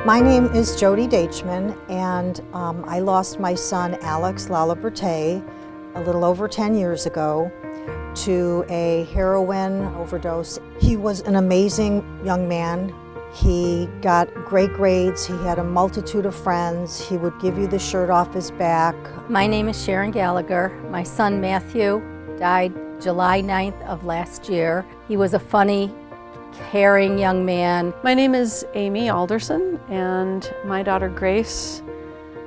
My name is Jody Dachman, and I lost my son Alex Laliberte a little over 10 years ago to a heroin overdose. He was an amazing young man. He got great grades. He had a multitude of friends. He would give you the shirt off his back. My name is Sharon Gallagher. My son Matthew died July 9th of last year. He was a funny, caring young man. My name is Amy Alderson, and my daughter Grace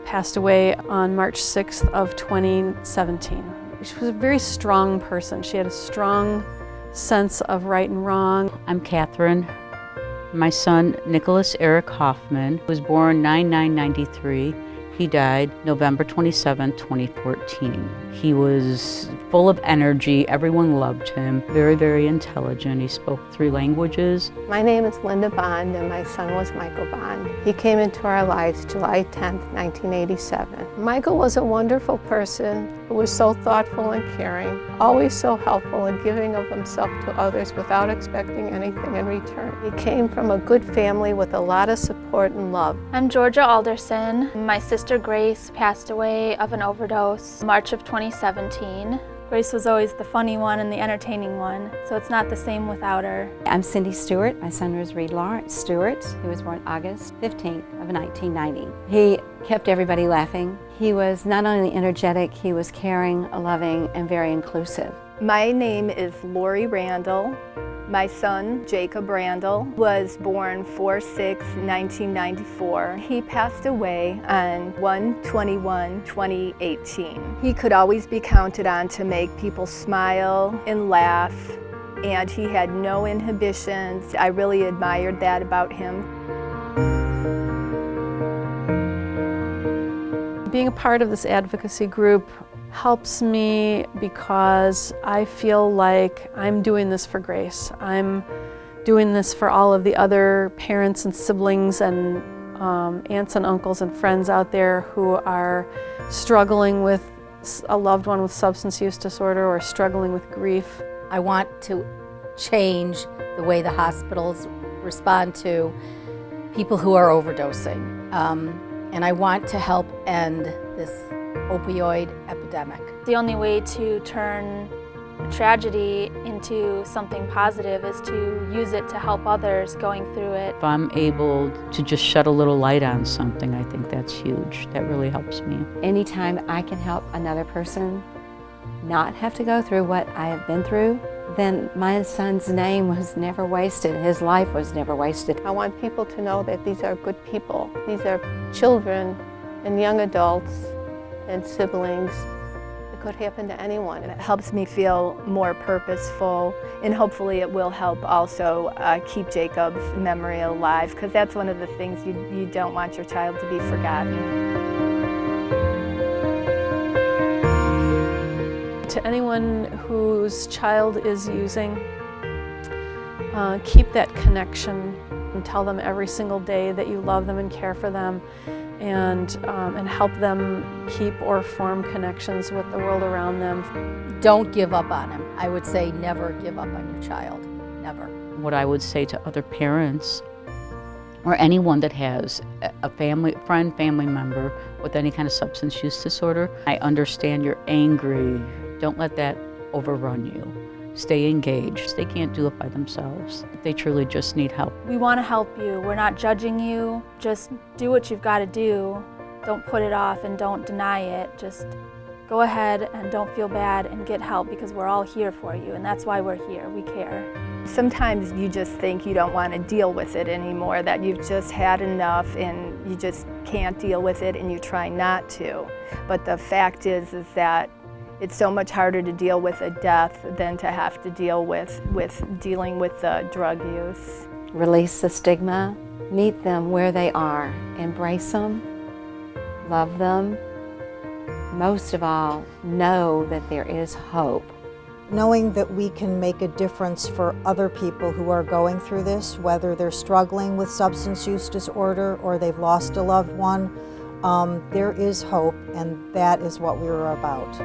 passed away on March 6th of 2017. She was a very strong person. She had a strong sense of right and wrong. I'm Catherine. My son, Nicholas Eric Hoffman, was born 9/9/93. He died November 27, 2014. He was full of energy. Everyone loved him. Very, very intelligent. He spoke 3 languages. My name is Linda Bond, and my son was Michael Bond. He came into our lives July 10th, 1987. Michael was a wonderful person who was so thoughtful and caring, always so helpful and giving of himself to others without expecting anything in return. He came from a good family with a lot of support and love. I'm Georgia Alderson. My sister Grace passed away of an overdose March of 2017. Grace was always the funny one and the entertaining one, so it's not the same without her. I'm Cindy Stewart. My son was Reed Lawrence Stewart. He was born August 15th of 1990. He kept everybody laughing. He was not only energetic, he was caring, loving, and very inclusive. My name is Lori Randall. My son, Jacob Randall, was born 4/6/1994. He passed away on 1/21/2018. He could always be counted on to make people smile and laugh, and he had no inhibitions. I really admired that about him. Being a part of this advocacy group helps me because I feel like I'm doing this for Grace. I'm doing this for all of the other parents and siblings and aunts and uncles and friends out there who are struggling with a loved one with substance use disorder or struggling with grief. I want to change the way the hospitals respond to people who are overdosing. And I want to help end this opioid epidemic. The only way to turn a tragedy into something positive is to use it to help others going through it. If I'm able to just shed a little light on something, I think that's huge. That really helps me. Anytime I can help another person not have to go through what I have been through, then my son's name was never wasted. His life was never wasted. I want people to know that these are good people. These are children and young adults and siblings. It could happen to anyone. It helps me feel more purposeful, and hopefully it will help also keep Jacob's memory alive, because that's one of the things you don't want your child to be forgotten. To anyone whose child is using, keep that connection and tell them every single day that you love them and care for them, and help them keep or form connections with the world around them. Don't give up on him. I would say never give up on your child, never. What I would say to other parents or anyone that has a family member with any kind of substance use disorder, I understand you're angry. Don't let that overrun you. Stay engaged. They can't do it by themselves. They truly just need help. We want to help you. We're not judging you. Just do what you've got to do. Don't put it off and don't deny it. Just go ahead and don't feel bad and get help, because we're all here for you, and that's why we're here. We care. Sometimes you just think you don't want to deal with it anymore, that you've just had enough and you just can't deal with it, and you try not to. But the fact is that it's so much harder to deal with a death than to have to deal with dealing with drug use. Release the stigma, meet them where they are, embrace them, love them. Most of all, know that there is hope. Knowing that we can make a difference for other people who are going through this, whether they're struggling with substance use disorder or they've lost a loved one, there is hope, and that is what we were about.